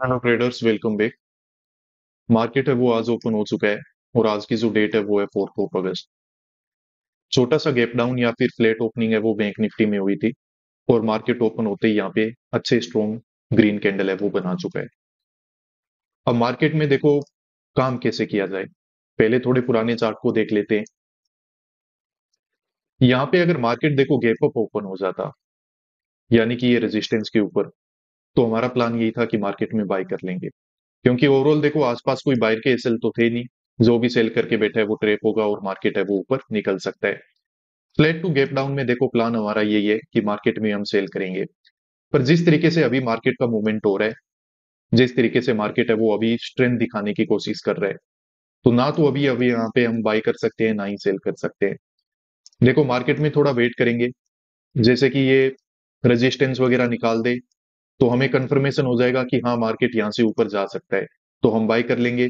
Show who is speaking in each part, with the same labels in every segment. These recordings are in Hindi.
Speaker 1: Hello traders, welcome back. Market है वो आज ओपन हो चुका है और आज की जो डेट है वो है 4 अगस्त। छोटा सा गैप डाउन या फिर फ्लैट ओपनिंग है वो बैंक निफ्टी में हुई थी और मार्केट ओपन होते ही यहाँ पे अच्छे स्ट्रॉन्ग ग्रीन कैंडल है वो बना चुका है। अब मार्केट में देखो काम कैसे किया जाए, पहले थोड़े पुराने चार्ट को देख लेते हैं। यहाँ पे अगर मार्केट देखो गैप अप ओपन हो जाता, यानी कि ये रेजिस्टेंस के ऊपर, तो हमारा प्लान यही था कि मार्केट में बाय कर लेंगे, क्योंकि ओवरऑल देखो आसपास कोई बायर के एसएल तो थे नहीं। जो भी सेल करके बैठा है वो ट्रेप होगा और मार्केट है वो ऊपर निकल सकता है। फ्लैट टू गैप डाउन में देखो प्लान हमारा यही है कि मार्केट में हम सेल करेंगे। पर जिस तरीके से अभी मार्केट का मूवमेंट हो रहा है, जिस तरीके से मार्केट है वो अभी स्ट्रेंथ दिखाने की कोशिश कर रहा है, तो ना तो अभी अभी यहाँ पे हम बाय कर सकते हैं ना ही सेल कर सकते हैं। देखो मार्केट में थोड़ा वेट करेंगे, जैसे कि ये रेजिस्टेंस वगैरह निकाल दे तो हमें कंफर्मेशन हो जाएगा कि हाँ मार्केट यहाँ से ऊपर जा सकता है, तो हम बाय कर लेंगे।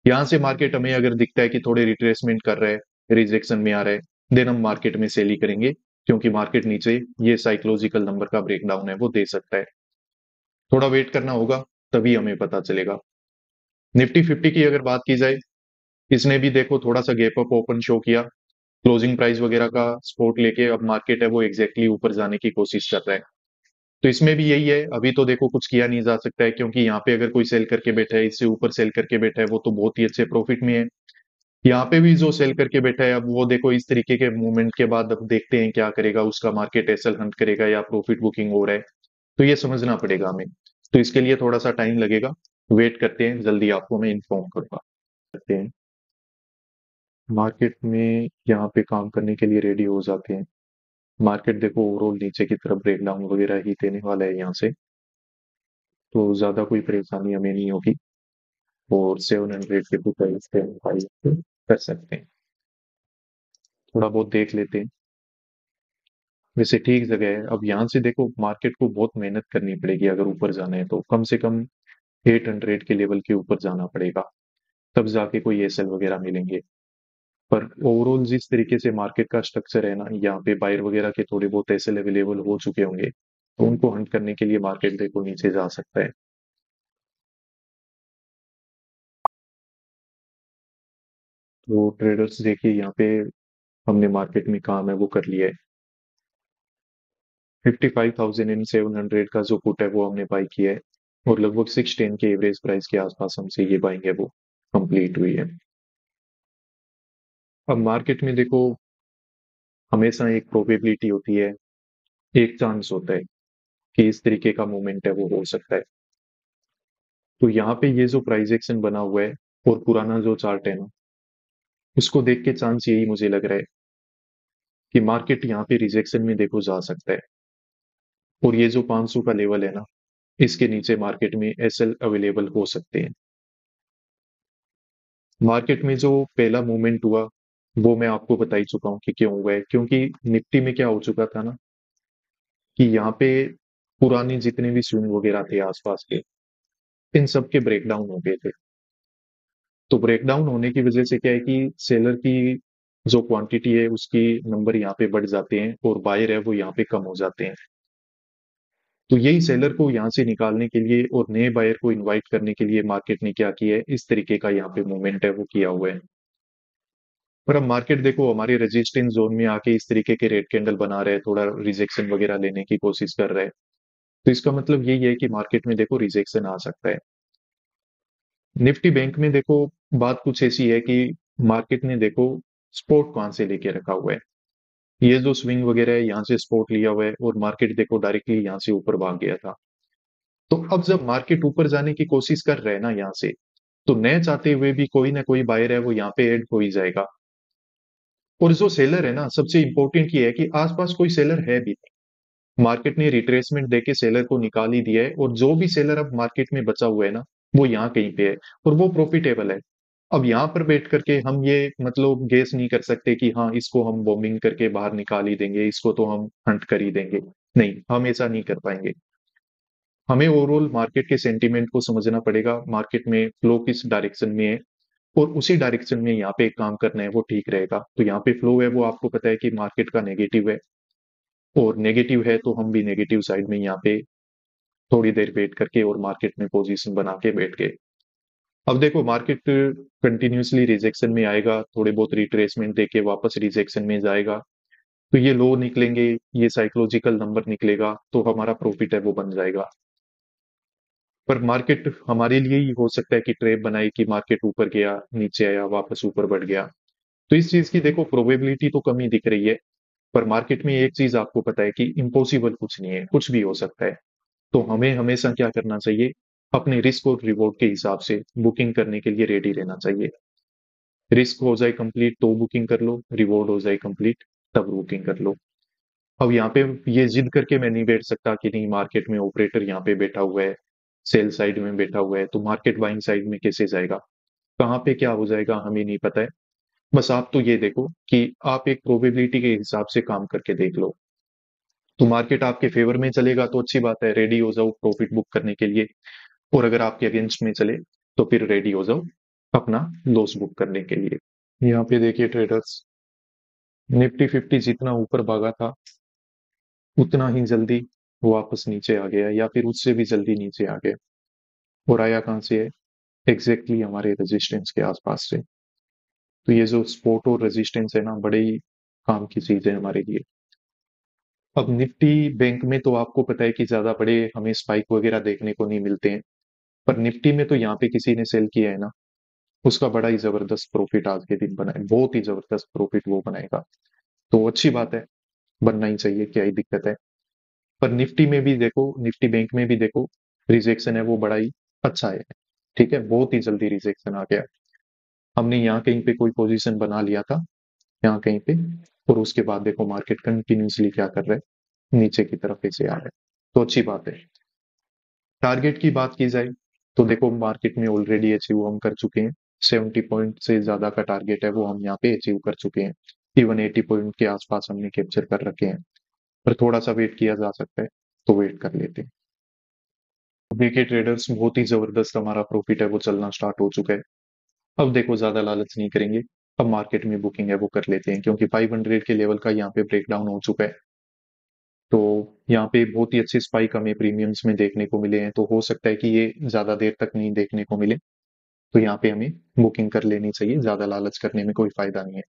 Speaker 1: यहाँ से मार्केट हमें अगर दिखता है कि थोड़े रिट्रेसमेंट कर रहा है, रिजेक्शन में आ रहा है, देन हम मार्केट में सेल ही करेंगे, क्योंकि मार्केट नीचे ये साइकोलॉजिकल नंबर का ब्रेकडाउन है वो दे सकता है। थोड़ा वेट करना होगा, तभी हमें पता चलेगा। निफ्टी 50 की अगर बात की जाए, इसने भी देखो थोड़ा सा गैप अप ओपन शो किया, क्लोजिंग प्राइस वगैरह का सपोर्ट लेके अब मार्केट है वो एग्जैक्टली ऊपर जाने की कोशिश कर रहा है। तो इसमें भी यही है, अभी तो देखो कुछ किया नहीं जा सकता है, क्योंकि यहाँ पे अगर कोई सेल करके बैठा है, इससे ऊपर सेल करके बैठा है, वो तो बहुत ही अच्छे प्रॉफिट में है। यहाँ पे भी जो सेल करके बैठा है, अब वो देखो इस तरीके के मूवमेंट के बाद अब देखते हैं क्या करेगा, उसका मार्केट एसएल हंट करेगा या प्रॉफिट बुकिंग हो रहा है, तो ये समझना पड़ेगा हमें। तो इसके लिए थोड़ा सा टाइम लगेगा, वेट करते हैं, जल्दी आपको मैं इन्फॉर्म करूंगा। करते हैं, मार्केट में यहाँ पे काम करने के लिए रेडी हो जाते हैं। मार्केट देखो ओवरऑल नीचे की तरफ ब्रेकडाउन वगैरह ही देने वाला है यहाँ से, तो ज्यादा कोई परेशानी हमें नहीं होगी और 700 के प्राइस पे हम बाई कर सकते हैं। थोड़ा बहुत देख लेते हैं, वैसे ठीक जगह है। अब यहाँ से देखो मार्केट को बहुत मेहनत करनी पड़ेगी, अगर ऊपर जाना है तो कम से कम 800 के लेवल के ऊपर जाना पड़ेगा, तब जाके कोई एसएल वगैरह मिलेंगे। पर ओवरऑल जिस तरीके से मार्केट का स्ट्रक्चर है ना, यहाँ पे बायर वगैरह के थोड़े बहुत एसएल अवेलेबल हो चुके होंगे, तो उनको हंट करने के लिए मार्केट देखो नीचे जा सकता है। तो ट्रेडर्स देखिए यहाँ पे हमने मार्केट में काम है वो कर लिया है। 55,700 का जो पुट है वो हमने बाई किया है और लगभग 610 के एवरेज प्राइस के आसपास हमसे ये बाइंग है वो कंप्लीट हुई है। अब मार्केट में देखो हमेशा एक प्रोबेबिलिटी होती है, एक चांस होता है कि इस तरीके का मूवमेंट है वो हो सकता है। तो यहाँ पे ये जो प्राइस एक्शन बना हुआ है और पुराना जो चार्ट है ना, उसको देख के चांस यही मुझे लग रहा है कि मार्केट यहाँ पे रिजेक्शन में देखो जा सकता है और ये जो 500 का लेवल है ना, इसके नीचे मार्केट में एसएल अवेलेबल हो सकते हैं। मार्केट में जो पहला मूवमेंट हुआ वो मैं आपको बता ही चुका हूँ कि क्यों हुआ है, क्योंकि निफ्टी में क्या हो चुका था ना कि यहाँ पे पुराने जितने भी स्विंग वगैरह थे आसपास के, इन सब के ब्रेकडाउन हो गए थे। तो ब्रेकडाउन होने की वजह से क्या है कि सेलर की जो क्वांटिटी है उसकी नंबर यहाँ पे बढ़ जाते हैं और बायर है वो यहाँ पे कम हो जाते हैं। तो यही सेलर को यहाँ से निकालने के लिए और नए बायर को इनवाइट करने के लिए मार्केट ने क्या किया है, इस तरीके का यहाँ पे मूवमेंट है वो किया हुआ है। पर अब मार्केट देखो हमारे रेजिस्टेंस जोन में आके इस तरीके के रेड कैंडल बना रहे हैं, थोड़ा रिजेक्शन वगैरह लेने की कोशिश कर रहे हैं, तो इसका मतलब यही है कि मार्केट में देखो रिजेक्शन आ सकता है। निफ्टी बैंक में देखो बात कुछ ऐसी है कि मार्केट ने देखो सपोर्ट कहां से लेके रखा हुआ है, ये जो स्विंग वगैरह है यहाँ से सपोर्ट लिया हुआ है और मार्केट देखो डायरेक्टली यहाँ से ऊपर भाग गया था। तो अब जब मार्केट ऊपर जाने की कोशिश कर रहे हैं ना यहाँ से, तो न चाहते हुए भी कोई ना कोई बायर है वो यहाँ पे ऐड हो ही जाएगा। और जो सेलर है ना, सबसे इंपॉर्टेंट ये है कि आसपास कोई सेलर है भी नहीं। मार्केट ने रिट्रेसमेंट देके सेलर को निकाल ही दिया है और जो भी सेलर अब मार्केट में बचा हुआ है ना, वो यहाँ कहीं पे है और वो प्रॉफिटेबल है। अब यहाँ पर बैठ करके हम ये मतलब गेस नहीं कर सकते कि हाँ इसको हम बॉम्बिंग करके बाहर निकाल ही देंगे, इसको तो हम हंट कर ही देंगे। नहीं, हम ऐसा नहीं कर पाएंगे। हमें ओवरऑल मार्केट के सेंटीमेंट को समझना पड़ेगा, मार्केट में फ्लो किस डायरेक्शन में है और उसी डायरेक्शन में यहाँ पे काम करना है वो ठीक रहेगा। तो यहाँ पे फ्लो है वो आपको पता है कि मार्केट का नेगेटिव है और नेगेटिव है तो हम भी नेगेटिव साइड में यहाँ पे थोड़ी देर वेट करके और मार्केट में पोजीशन बना के बैठ गए। अब देखो मार्केट कंटिन्यूअसली रिजेक्शन में आएगा, थोड़े बहुत रिट्रेसमेंट देके वापस रिजेक्शन में जाएगा, तो ये लो निकलेंगे, ये साइकोलॉजिकल नंबर निकलेगा, तो हमारा प्रॉफिट है वो बन जाएगा। पर मार्केट हमारे लिए ही हो सकता है कि ट्रैप बनाए कि मार्केट ऊपर गया, नीचे आया, वापस ऊपर बढ़ गया। तो इस चीज की देखो प्रोबेबिलिटी तो कम ही दिख रही है। पर मार्केट में एक चीज आपको पता है कि इम्पॉसिबल कुछ नहीं है, कुछ भी हो सकता है। तो हमें हमेशा क्या करना चाहिए, अपने रिस्क और रिवॉर्ड के हिसाब से बुकिंग करने के लिए रेडी रहना चाहिए। रिस्क हो जाए कंप्लीट तो बुकिंग कर लो, रिवॉर्ड हो जाए कंप्लीट तब बुकिंग कर लो। अब यहाँ पे ये जिद करके मैं नहीं बैठ सकता कि नहीं मार्केट में ऑपरेटर यहाँ पे बैठा हुआ है, सेल साइड में बैठा हुआ है, तो मार्केट बाइंग साइड में कैसे जाएगा, कहाँ पे क्या हो जाएगा हमें नहीं पता है। बस आप तो ये देखो कि आप एक प्रोबेबिलिटी के हिसाब से काम करके देख लो। तो मार्केट आपके फेवर में चलेगा तो अच्छी बात है, रेडी हो जाओ प्रॉफिट बुक करने के लिए। और अगर आपके अगेंस्ट में चले तो फिर रेडी हो जाओ अपना लॉस बुक करने के लिए। यहाँ पे देखिए ट्रेडर्स, निफ्टी 50 जितना ऊपर भागा था उतना ही जल्दी वापस नीचे आ गया, या फिर उससे भी जल्दी नीचे आ गया। और आया कहाँ से है, एग्जैक्टली हमारे रेजिस्टेंस के आसपास से। तो ये जो सपोर्ट और रेजिस्टेंस है ना, बड़े ही काम की चीज है हमारे लिए। अब निफ्टी बैंक में तो आपको पता है कि ज्यादा बड़े हमें स्पाइक वगैरह देखने को नहीं मिलते हैं। पर निफ्टी में तो यहाँ पे किसी ने सेल किया है ना, उसका बड़ा ही जबरदस्त प्रॉफिट आज के दिन बना है, बहुत ही जबरदस्त प्रॉफिट वो बनाएगा। तो अच्छी बात है, बनना ही चाहिए, क्या ही दिक्कत है। पर निफ्टी में भी देखो, निफ्टी बैंक में भी देखो, रिजेक्शन है वो बड़ा ही अच्छा है। ठीक है, बहुत ही जल्दी रिजेक्शन आ गया। हमने यहाँ कहीं पे कोई पोजीशन बना लिया था, यहाँ कहीं पे, और उसके बाद देखो मार्केट कंटिन्यूसली क्या कर रहा है, नीचे की तरफ ऐसे आ रहा है। तो अच्छी बात है। टारगेट की बात की जाए तो देखो मार्केट में ऑलरेडी अचीव हम कर चुके हैं। 70 पॉइंट से ज्यादा का टारगेट है वो हम यहाँ पे अचीव कर चुके हैं। इवन 80 पॉइंट के आसपास हमने कैप्चर कर रखे हैं। पर थोड़ा सा वेट किया जा सकता है, तो वेट कर लेते हैं। देखिए ट्रेडर्स, बहुत ही जबरदस्त हमारा प्रॉफिट है वो चलना स्टार्ट हो चुका है। अब देखो ज्यादा लालच नहीं करेंगे, अब मार्केट में बुकिंग है वो कर लेते हैं, क्योंकि 500 के लेवल का यहाँ पे ब्रेकडाउन हो चुका है। तो यहाँ पे बहुत ही अच्छे स्पाइक हमें प्रीमियम्स में देखने को मिले हैं, तो हो सकता है कि ये ज्यादा देर तक नहीं देखने को मिले। तो यहाँ पे हमें बुकिंग कर लेनी चाहिए, ज्यादा लालच करने में कोई फायदा नहीं है।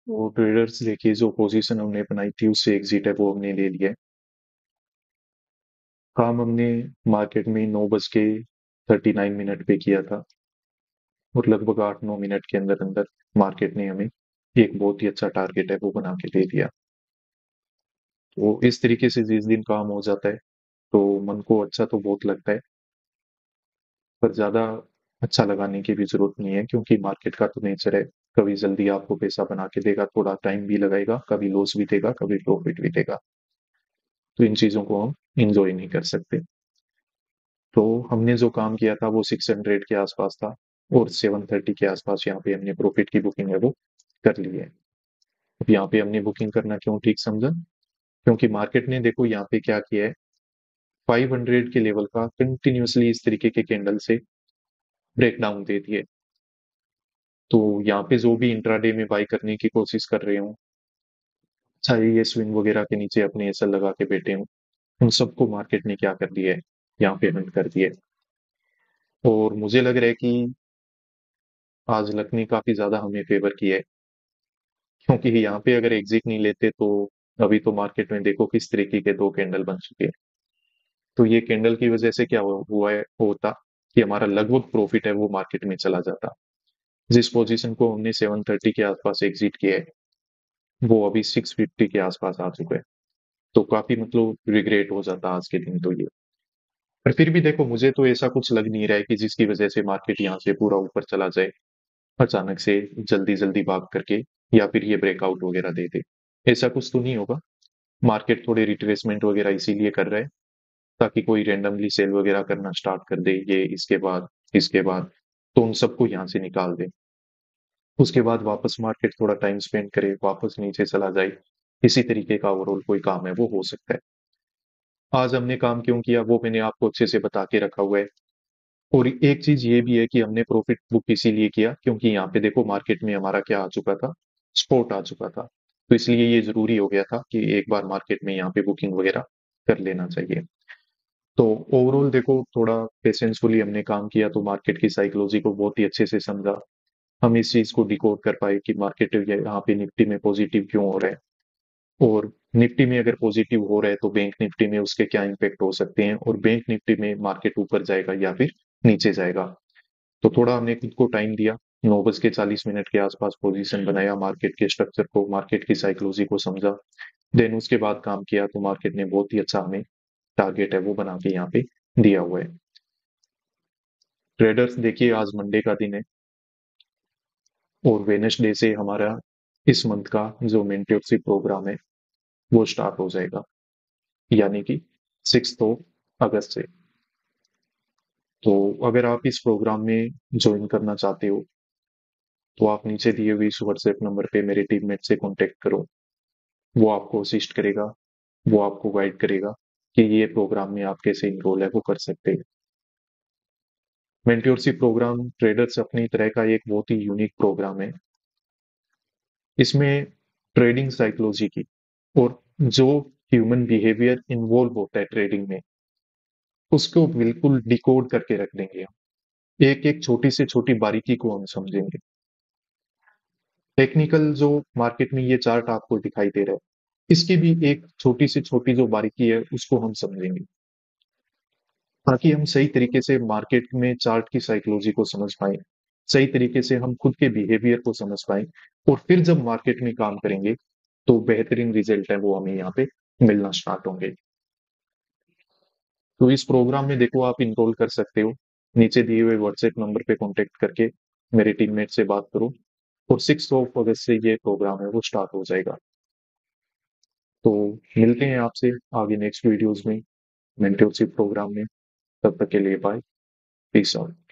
Speaker 1: तो ट्रेडर्स देखिए, जो पोजीशन हमने बनाई थी उससे एग्जिट है वो हमने ले लिया है। काम हमने मार्केट में 9:39 पे किया था, और लगभग 8-9 मिनट के अंदर अंदर मार्केट ने हमें एक बहुत ही अच्छा टारगेट है वो बना के दे दिया। तो इस तरीके से जिस दिन काम हो जाता है तो मन को अच्छा तो बहुत लगता है, पर ज्यादा अच्छा लगाने की भी जरूरत नहीं है, क्योंकि मार्केट का तो नेचर है, कभी जल्दी आपको पैसा बना के देगा, थोड़ा टाइम भी लगाएगा, कभी लॉस भी देगा, कभी प्रॉफिट भी देगा। तो इन चीजों को हम इंजॉय नहीं कर सकते। तो हमने जो काम किया था वो 600 के आसपास था, और 730 के आसपास यहाँ पे हमने प्रॉफिट की बुकिंग है वो कर ली है। अब यहाँ पे हमने बुकिंग करना क्यों ठीक समझा, क्योंकि मार्केट ने देखो यहाँ पे क्या किया है, 500 के लेवल का कंटिन्यूअसली इस तरीके के कैंडल से ब्रेकडाउन दे दिए। तो यहाँ पे जो भी इंट्राडे में बाई करने की कोशिश कर रहे हो, चाहे ये स्विंग वगैरह के नीचे अपने एसएल लगा के बैठे हो, उन सबको मार्केट ने क्या कर दिया है, यहाँ पे हंट कर दिया है। और मुझे लग रहा है कि आज लक ने काफी ज्यादा हमें फेवर किया है, क्योंकि यहाँ पे अगर एग्जिट नहीं लेते तो अभी तो मार्केट में देखो किस तरीके के दो कैंडल बन चुके हैं। तो ये कैंडल की वजह से क्या हुआ है होता कि हमारा लगभग प्रॉफिट है वो मार्केट में चला जाता। जिस पोजीशन को हमने 730 के आसपास एग्जिट किया है वो अभी 650 के आसपास आ चुका है। तो काफी मतलब रिग्रेट हो जाता आज के दिन तो ये। पर फिर भी देखो मुझे तो ऐसा कुछ लग नहीं रहा है कि जिसकी वजह से मार्केट यहाँ से पूरा ऊपर चला जाए अचानक से, जल्दी जल्दी भाग करके, या फिर ये ब्रेकआउट वगैरह दे दे। ऐसा कुछ तो नहीं होगा। मार्केट थोड़े रिट्रेसमेंट वगैरह इसीलिए कर रहा है ताकि कोई रेंडमली सेल वगैरह करना स्टार्ट कर दे, ये इसके बाद तो उन सबको यहाँ से निकाल दे। उसके बाद वापस मार्केट थोड़ा टाइम स्पेंड करे, वापस नीचे चला जाए। इसी तरीके का ओवरऑल कोई काम है वो हो सकता है। आज हमने काम क्यों किया वो मैंने आपको अच्छे से बता के रखा हुआ है। और एक चीज ये भी है कि हमने प्रॉफिट बुक इसीलिए किया क्योंकि यहाँ पे देखो मार्केट में हमारा क्या आ चुका था, स्पॉट आ चुका था। तो इसलिए ये जरूरी हो गया था कि एक बार मार्केट में यहाँ पे बुकिंग वगैरह कर लेना चाहिए। तो ओवरऑल देखो थोड़ा पेशेंसफुली हमने काम किया तो मार्केट की साइकोलॉजी को बहुत ही अच्छे से समझा। हम इस चीज को डिकोड कर पाए कि मार्केट यहाँ पे निफ्टी में पॉजिटिव क्यों हो रहा है, और निफ्टी में अगर पॉजिटिव हो रहा है तो बैंक निफ्टी में उसके क्या इम्पेक्ट हो सकते हैं, और बैंक निफ्टी में मार्केट ऊपर जाएगा या फिर नीचे जाएगा। तो थोड़ा हमने खुद को टाइम दिया, 9:40 के आसपास पोजीशन बनाया, मार्केट के स्ट्रक्चर को, मार्केट की साइकोलॉजी को समझा। देन उसके बाद काम किया तो मार्केट ने बहुत ही अच्छा हमें टारगेट है वो बना के यहाँ पे दिया हुआ है। ट्रेडर्स देखिए आज मंडे का दिन है और वेडनेसडे से हमारा इस मंथ का जो मेंटरशिप प्रोग्राम है वो स्टार्ट हो जाएगा, यानी कि 6 अगस्त से। तो अगर आप इस प्रोग्राम में ज्वाइन करना चाहते हो तो आप नीचे दिए हुए इस व्हाट्सएप नंबर पे मेरे टीममेट से कांटेक्ट करो। वो आपको असिस्ट करेगा, वो आपको गाइड करेगा कि ये प्रोग्राम में आप कैसे इनरोल है वो कर सकते हैं। मेंटरशिप प्रोग्राम ट्रेडर्स अपनी तरह का एक बहुत ही यूनिक प्रोग्राम है। इसमें ट्रेडिंग साइकोलॉजी की और जो ह्यूमन बिहेवियर इन्वॉल्व होता है ट्रेडिंग में, उसको बिल्कुल डिकोड करके रख देंगे हम। एक एक छोटी से छोटी बारीकी को हम समझेंगे। टेक्निकल जो मार्केट में ये चार्ट आपको दिखाई दे रहा है, इसकी भी एक छोटी से छोटी जो बारीकी है उसको हम समझेंगे, ताकि हम सही तरीके से मार्केट में चार्ट की साइकोलॉजी को समझ पाए, सही तरीके से हम खुद के बिहेवियर को समझ पाए, और फिर जब मार्केट में काम करेंगे तो बेहतरीन रिजल्ट है वो हमें यहाँ पे मिलना स्टार्ट होंगे। तो इस प्रोग्राम में देखो आप इनरोल कर सकते हो, नीचे दिए हुए व्हाट्सएप नंबर पे कांटेक्ट करके मेरे टीममेट से बात करो, और 6 अगस्त से ये प्रोग्राम है वो स्टार्ट हो जाएगा। तो मिलते हैं आपसे आगे नेक्स्ट वीडियोस में, मेंटरशिप प्रोग्राम में। तब तक के लिए बाय, पीस आउट।